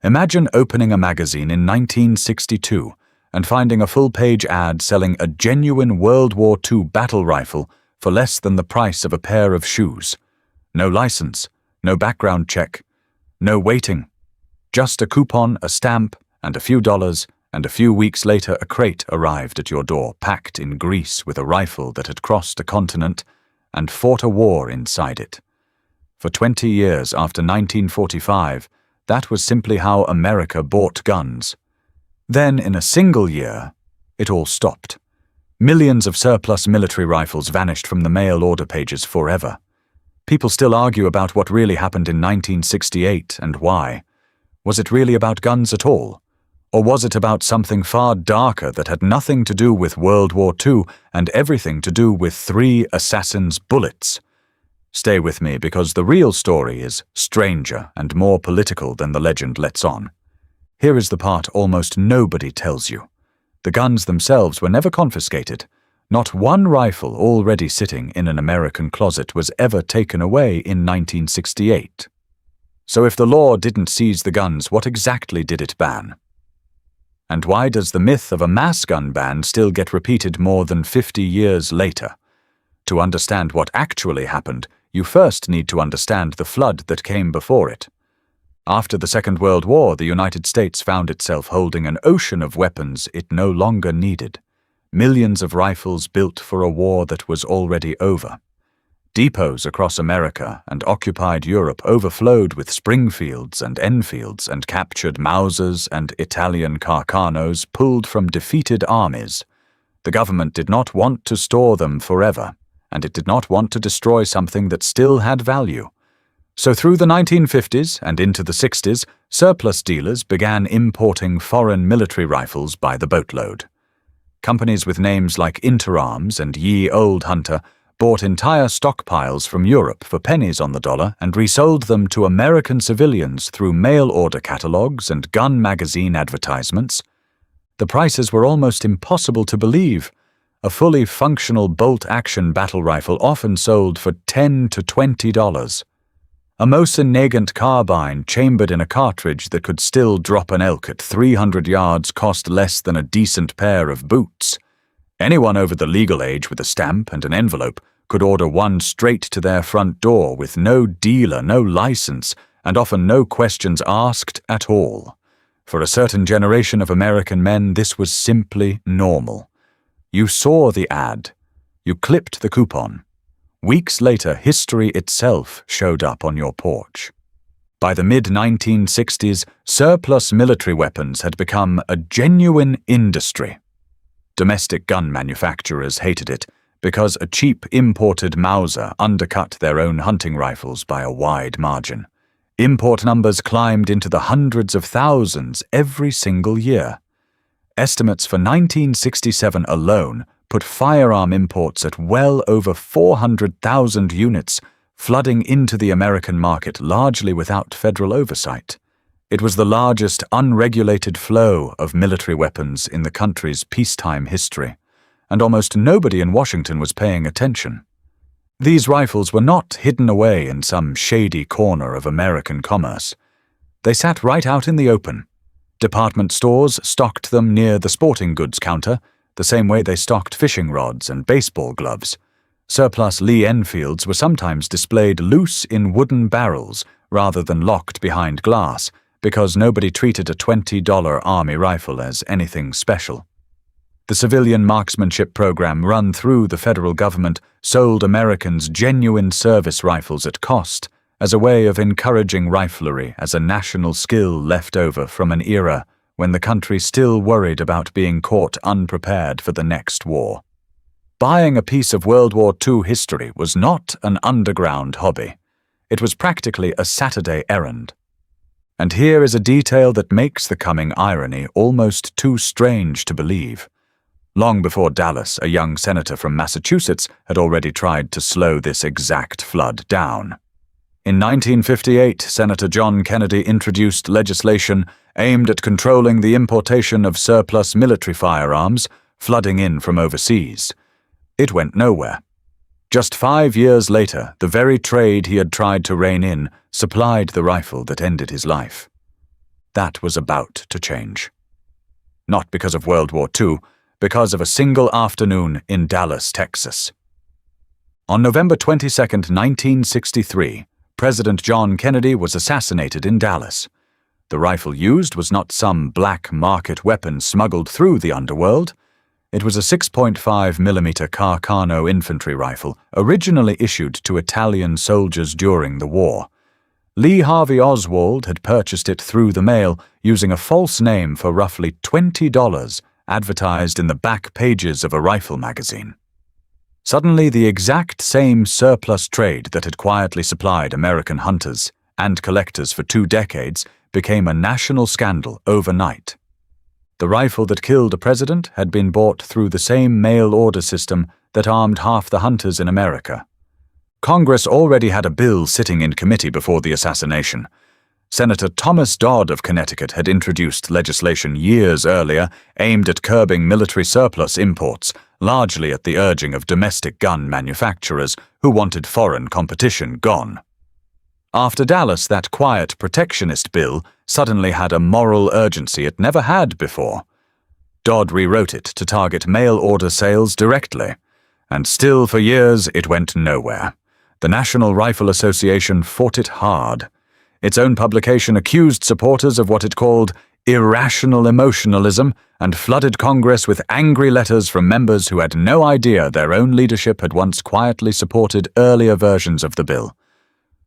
Imagine opening a magazine in 1962 and finding a full-page ad selling a genuine World War II battle rifle for less than the price of a pair of shoes. No license, no background check, no waiting. Just a coupon, a stamp, and a few dollars, and a few weeks later a crate arrived at your door, packed in grease with a rifle that had crossed a continent and fought a war inside it. For 20 years after 1945, that was simply how America bought guns. Then, in a single year, it all stopped. Millions of surplus military rifles vanished from the mail order pages forever. People still argue about what really happened in 1968 and why. Was it really about guns at all? Or was it about something far darker that had nothing to do with World War II and everything to do with 3 assassins' bullets? Stay with me, because the real story is stranger and more political than the legend lets on. Here is the part almost nobody tells you. The guns themselves were never confiscated. Not one rifle already sitting in an American closet was ever taken away in 1968. So if the law didn't seize the guns, what exactly did it ban? And why does the myth of a mass gun ban still get repeated more than 50 years later? To understand what actually happened, you first need to understand the flood that came before it. After the Second World War, the United States found itself holding an ocean of weapons it no longer needed. Millions of rifles built for a war that was already over. Depots across America and occupied Europe overflowed with Springfields and Enfields and captured Mausers and Italian Carcanos pulled from defeated armies. The government did not want to store them forever, and it did not want to destroy something that still had value. So through the 1950s and into the 60s, surplus dealers began importing foreign military rifles by the boatload. Companies with names like Interarms and Ye Old Hunter bought entire stockpiles from Europe for pennies on the dollar and resold them to American civilians through mail-order catalogs and gun magazine advertisements. The prices were almost impossible to believe. A fully functional bolt-action battle rifle often sold for $10 to $20. A Mosin Nagant carbine chambered in a cartridge that could still drop an elk at 300 yards cost less than a decent pair of boots. Anyone over the legal age with a stamp and an envelope could order one straight to their front door with no dealer, no license, and often no questions asked at all. For a certain generation of American men, this was simply normal. You saw the ad. You clipped the coupon. Weeks later, history itself showed up on your porch. By the mid-1960s, surplus military weapons had become a genuine industry. Domestic gun manufacturers hated it because a cheap imported Mauser undercut their own hunting rifles by a wide margin. Import numbers climbed into the hundreds of thousands every single year. Estimates for 1967 alone put firearm imports at well over 400,000 units, flooding into the American market largely without federal oversight. It was the largest unregulated flow of military weapons in the country's peacetime history, and almost nobody in Washington was paying attention. These rifles were not hidden away in some shady corner of American commerce. They sat right out in the open. Department stores stocked them near the sporting goods counter, the same way they stocked fishing rods and baseball gloves. Surplus Lee Enfields were sometimes displayed loose in wooden barrels rather than locked behind glass, because nobody treated a $20 Army rifle as anything special. The civilian marksmanship program run through the federal government sold Americans genuine service rifles at cost as a way of encouraging riflery as a national skill left over from an era when the country still worried about being caught unprepared for the next war. Buying a piece of World War II history was not an underground hobby. It was practically a Saturday errand. And here is a detail that makes the coming irony almost too strange to believe. Long before Dallas, a young senator from Massachusetts had already tried to slow this exact flood down. In 1958, Senator John Kennedy introduced legislation aimed at controlling the importation of surplus military firearms flooding in from overseas. It went nowhere. Just 5 years later, the very trade he had tried to rein in supplied the rifle that ended his life. That was about to change. Not because of World War II, because of a single afternoon in Dallas, Texas. On November 22, 1963, President John Kennedy was assassinated in Dallas. The rifle used was not some black market weapon smuggled through the underworld. It was a 6.5mm Carcano infantry rifle, originally issued to Italian soldiers during the war. Lee Harvey Oswald had purchased it through the mail using a false name for roughly $20, advertised in the back pages of a rifle magazine. Suddenly, the exact same surplus trade that had quietly supplied American hunters and collectors for 2 decades became a national scandal overnight. The rifle that killed a president had been bought through the same mail order system that armed half the hunters in America. Congress already had a bill sitting in committee before the assassination. Senator Thomas Dodd of Connecticut had introduced legislation years earlier aimed at curbing military surplus imports, largely at the urging of domestic gun manufacturers who wanted foreign competition gone. After Dallas, that quiet protectionist bill suddenly had a moral urgency it never had before. Dodd rewrote it to target mail-order sales directly, and still for years it went nowhere. The National Rifle Association fought it hard. Its own publication accused supporters of what it called irrational emotionalism and flooded Congress with angry letters from members who had no idea their own leadership had once quietly supported earlier versions of the bill.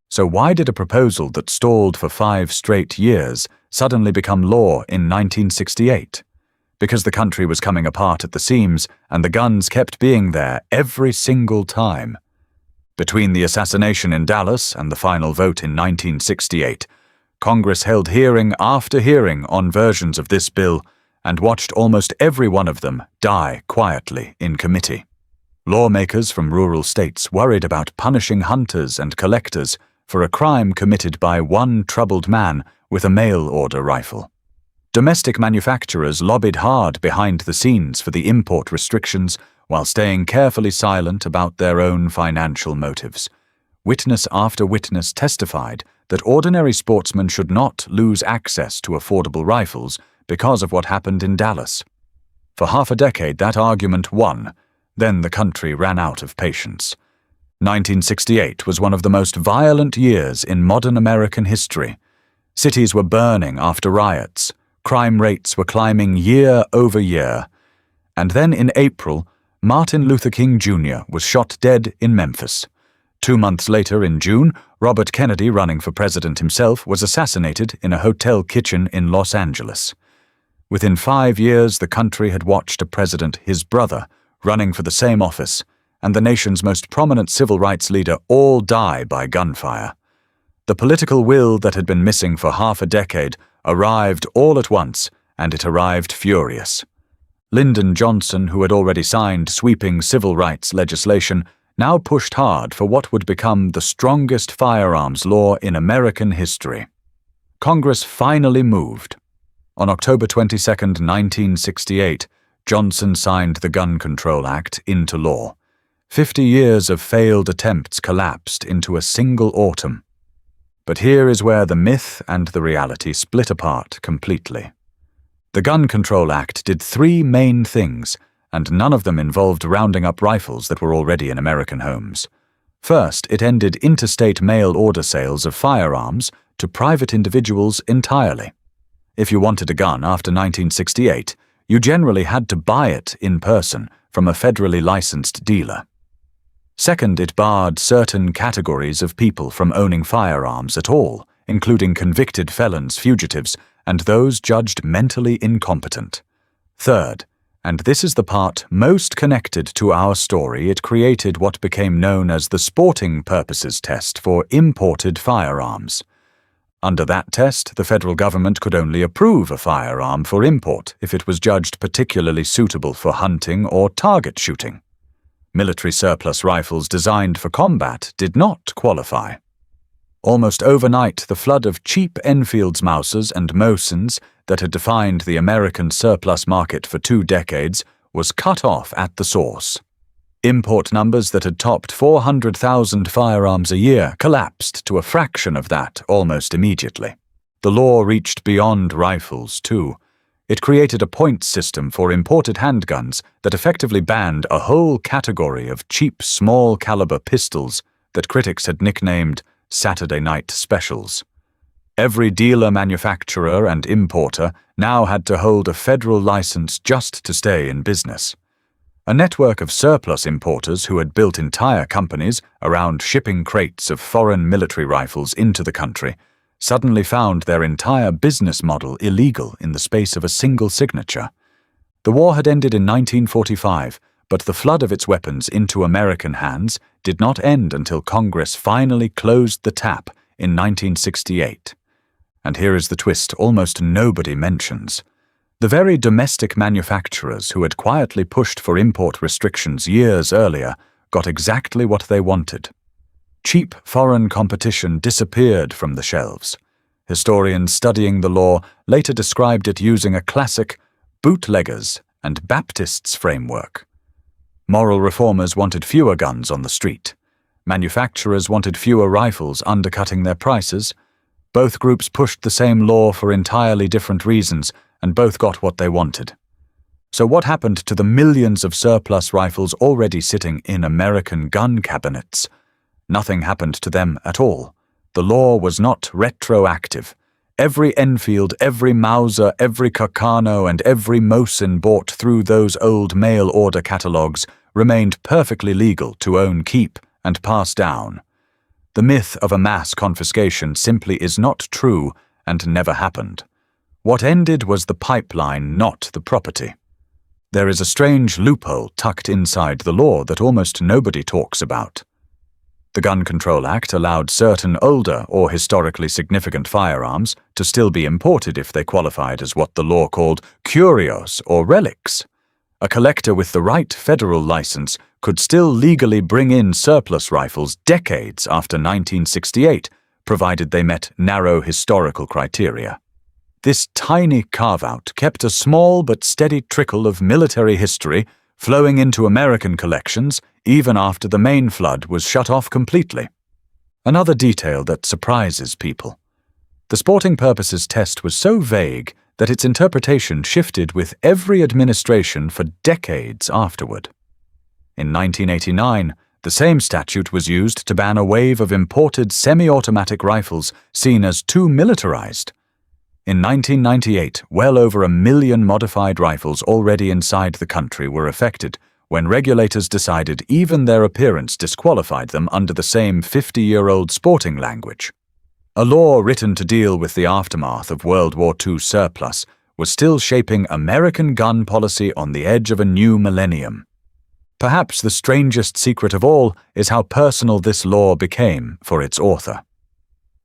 So why did a proposal that stalled for 5 straight years suddenly become law in 1968? Because the country was coming apart at the seams and the guns kept being there every single time. Between the assassination in Dallas and the final vote in 1968, Congress held hearing after hearing on versions of this bill and watched almost every one of them die quietly in committee. Lawmakers from rural states worried about punishing hunters and collectors for a crime committed by one troubled man with a mail-order rifle. Domestic manufacturers lobbied hard behind the scenes for the import restrictions while staying carefully silent about their own financial motives. Witness after witness testified that ordinary sportsmen should not lose access to affordable rifles because of what happened in Dallas. For half a decade, that argument won. Then the country ran out of patience. 1968 was one of the most violent years in modern American history. Cities were burning after riots. Crime rates were climbing year over year. And then in April, Martin Luther King Jr. was shot dead in Memphis. 2 months later, in June, Robert Kennedy, running for president himself, was assassinated in a hotel kitchen in Los Angeles. Within 5 years, the country had watched a president, his brother, running for the same office, and the nation's most prominent civil rights leader all die by gunfire. The political will that had been missing for half a decade arrived all at once, and it arrived furious. Lyndon Johnson, who had already signed sweeping civil rights legislation, now pushed hard for what would become the strongest firearms law in American history. Congress finally moved. On October 22, 1968, Johnson signed the Gun Control Act into law. 50 years of failed attempts collapsed into a single autumn. But here is where the myth and the reality split apart completely. The Gun Control Act did 3 main things, and none of them involved rounding up rifles that were already in American homes. First, it ended interstate mail order sales of firearms to private individuals entirely. If you wanted a gun after 1968, you generally had to buy it in person from a federally licensed dealer. Second, it barred certain categories of people from owning firearms at all, including convicted felons, fugitives, and those judged mentally incompetent. Third, and this is the part most connected to our story, it created what became known as the Sporting Purposes Test for imported firearms. Under that test, the federal government could only approve a firearm for import if it was judged particularly suitable for hunting or target shooting. Military surplus rifles designed for combat did not qualify. Almost overnight, the flood of cheap Enfield's Mausers and Mosins that had defined the American surplus market for 2 decades was cut off at the source. Import numbers that had topped 400,000 firearms a year collapsed to a fraction of that almost immediately. The law reached beyond rifles, too. It created a points system for imported handguns that effectively banned a whole category of cheap small-caliber pistols that critics had nicknamed Saturday Night Specials. Every dealer, manufacturer, and importer now had to hold a federal license just to stay in business. A network of surplus importers who had built entire companies around shipping crates of foreign military rifles into the country suddenly found their entire business model illegal in the space of a single signature. The war had ended in 1945, but the flood of its weapons into American hands did not end until Congress finally closed the tap in 1968. And here is the twist almost nobody mentions. The very domestic manufacturers who had quietly pushed for import restrictions years earlier got exactly what they wanted. Cheap foreign competition disappeared from the shelves. Historians studying the law later described it using a classic Bootleggers and Baptists framework. Moral reformers wanted fewer guns on the street. Manufacturers wanted fewer rifles undercutting their prices. Both groups pushed the same law for entirely different reasons, and both got what they wanted. So what happened to the millions of surplus rifles already sitting in American gun cabinets? Nothing happened to them at all. The law was not retroactive. Every Enfield, every Mauser, every Carcano, and every Mosin bought through those old mail-order catalogs remained perfectly legal to own, keep, and pass down. The myth of a mass confiscation simply is not true and never happened. What ended was the pipeline, not the property. There is a strange loophole tucked inside the law that almost nobody talks about. The Gun Control Act allowed certain older or historically significant firearms to still be imported if they qualified as what the law called curios or relics. A collector with the right federal license could still legally bring in surplus rifles decades after 1968, provided they met narrow historical criteria. This tiny carve-out kept a small but steady trickle of military history flowing into American collections even after the main flood was shut off completely. Another detail that surprises people. The sporting purposes test was so vague that its interpretation shifted with every administration for decades afterward. In 1989, the same statute was used to ban a wave of imported semi-automatic rifles seen as too militarized. In 1998, well over 1 million modified rifles already inside the country were affected when regulators decided even their appearance disqualified them under the same 50-year-old sporting language. A law written to deal with the aftermath of World War II surplus was still shaping American gun policy on the edge of a new millennium. Perhaps the strangest secret of all is how personal this law became for its author.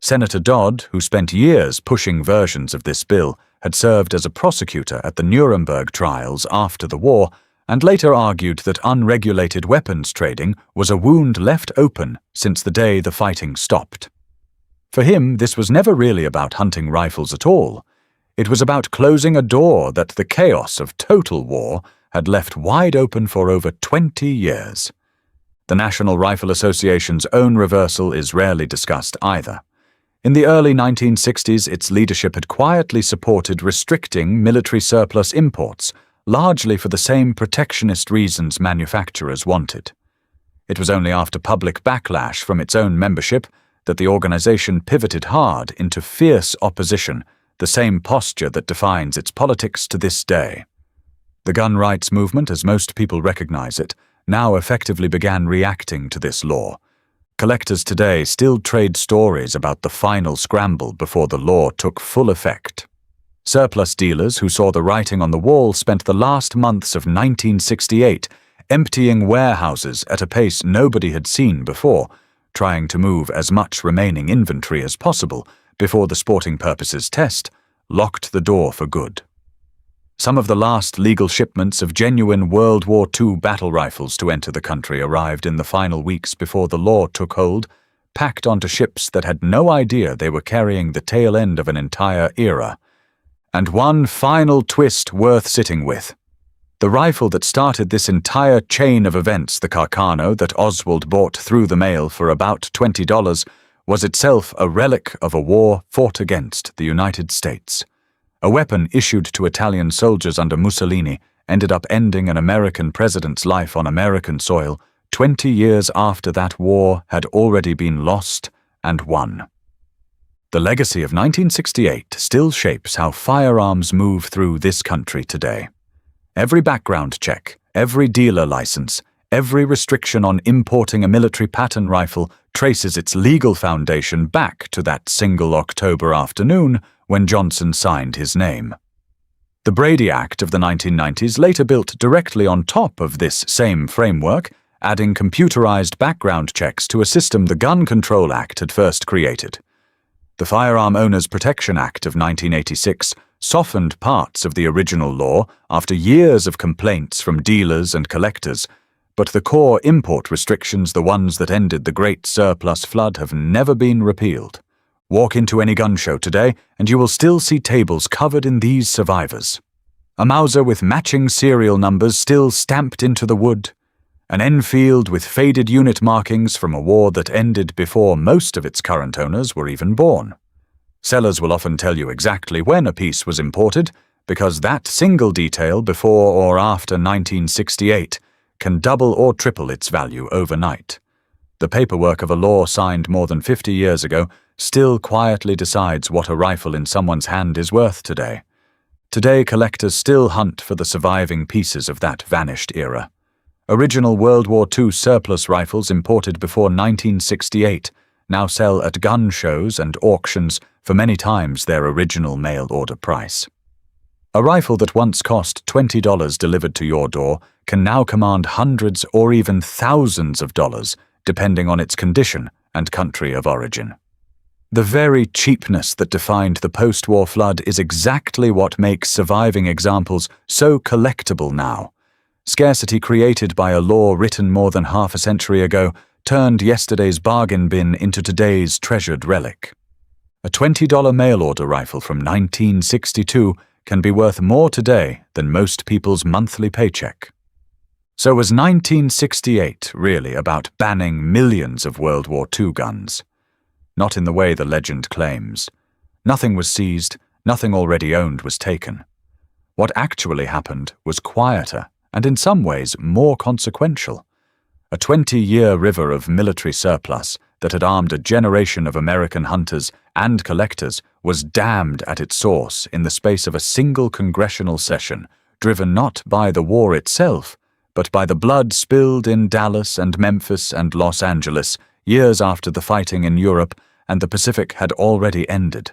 Senator Dodd, who spent years pushing versions of this bill, had served as a prosecutor at the Nuremberg trials after the war, and later argued that unregulated weapons trading was a wound left open since the day the fighting stopped. For him, this was never really about hunting rifles at all. It was about closing a door that the chaos of total war had left wide open for over 20 years. The National Rifle Association's own reversal is rarely discussed either. In the early 1960s, its leadership had quietly supported restricting military surplus imports, largely for the same protectionist reasons manufacturers wanted. It was only after public backlash from its own membership that the organization pivoted hard into fierce opposition, the same posture that defines its politics to this day. The gun rights movement, as most people recognize it, now effectively began reacting to this law. Collectors today still trade stories about the final scramble before the law took full effect. Surplus dealers who saw the writing on the wall spent the last months of 1968 emptying warehouses at a pace nobody had seen before, trying to move as much remaining inventory as possible before the sporting purposes test locked the door for good. Some of the last legal shipments of genuine World War II battle rifles to enter the country arrived in the final weeks before the law took hold, packed onto ships that had no idea they were carrying the tail end of an entire era. And one final twist worth sitting with. The rifle that started this entire chain of events, the Carcano that Oswald bought through the mail for about $20, was itself a relic of a war fought against the United States. A weapon issued to Italian soldiers under Mussolini ended up ending an American president's life on American soil 20 years after that war had already been lost and won. The legacy of 1968 still shapes how firearms move through this country today. Every background check, every dealer license, every restriction on importing a military pattern rifle traces its legal foundation back to that single October afternoon when Johnson signed his name. The Brady Act of the 1990s later built directly on top of this same framework, adding computerized background checks to a system the Gun Control Act had first created. The Firearm Owners Protection Act of 1986 softened parts of the original law after years of complaints from dealers and collectors, but the core import restrictions, the ones that ended the Great Surplus Flood, have never been repealed. Walk into any gun show today and you will still see tables covered in these survivors. A Mauser with matching serial numbers still stamped into the wood. An Enfield with faded unit markings from a war that ended before most of its current owners were even born. Sellers will often tell you exactly when a piece was imported, because that single detail before or after 1968 can double or triple its value overnight. The paperwork of a law signed more than 50 years ago still quietly decides what a rifle in someone's hand is worth today. Today, collectors still hunt for the surviving pieces of that vanished era. Original World War II surplus rifles imported before 1968 now sell at gun shows and auctions for many times their original mail-order price. A rifle that once cost $20 delivered to your door can now command hundreds or even thousands of dollars, depending on its condition and country of origin. The very cheapness that defined the post-war flood is exactly what makes surviving examples so collectible now. Scarcity created by a law written more than half a century ago turned yesterday's bargain bin into today's treasured relic. A $20 mail-order rifle from 1962 can be worth more today than most people's monthly paycheck. So was 1968 really about banning millions of World War II guns? Not in the way the legend claims. Nothing was seized, nothing already owned was taken. What actually happened was quieter and in some ways more consequential. A 20-year river of military surplus that had armed a generation of American hunters and collectors was dammed at its source in the space of a single congressional session, driven not by the war itself, but by the blood spilled in Dallas and Memphis and Los Angeles years after the fighting in Europe and the Pacific had already ended.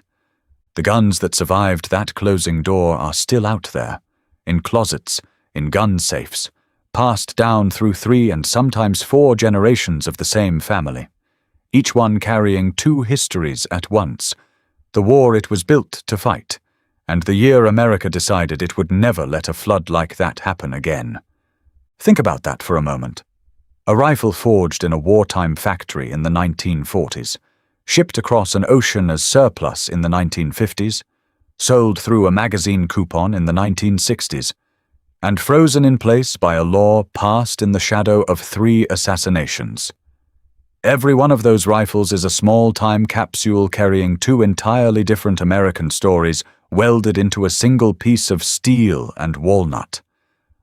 The guns that survived that closing door are still out there, in closets, in gun safes, passed down through 3 and sometimes 4 generations of the same family, each one carrying 2 histories at once, the war it was built to fight, and the year America decided it would never let a flood like that happen again. Think about that for a moment. A rifle forged in a wartime factory in the 1940s, shipped across an ocean as surplus in the 1950s, sold through a magazine coupon in the 1960s, and frozen in place by a law passed in the shadow of 3 assassinations. Every one of those rifles is a small time capsule carrying 2 entirely different American stories welded into a single piece of steel and walnut.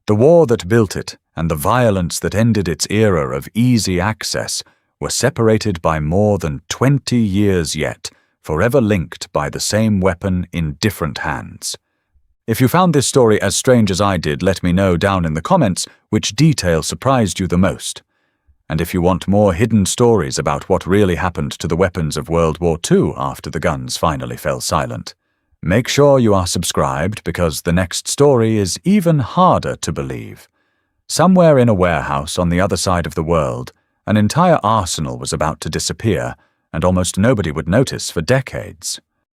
The war that built it and the violence that ended its era of easy access were separated by more than 20 years yet, forever linked by the same weapon in different hands. If you found this story as strange as I did, let me know down in the comments which detail surprised you the most. And if you want more hidden stories about what really happened to the weapons of World War II after the guns finally fell silent, make sure you are subscribed, because the next story is even harder to believe. Somewhere in a warehouse on the other side of the world, an entire arsenal was about to disappear, and almost nobody would notice for decades.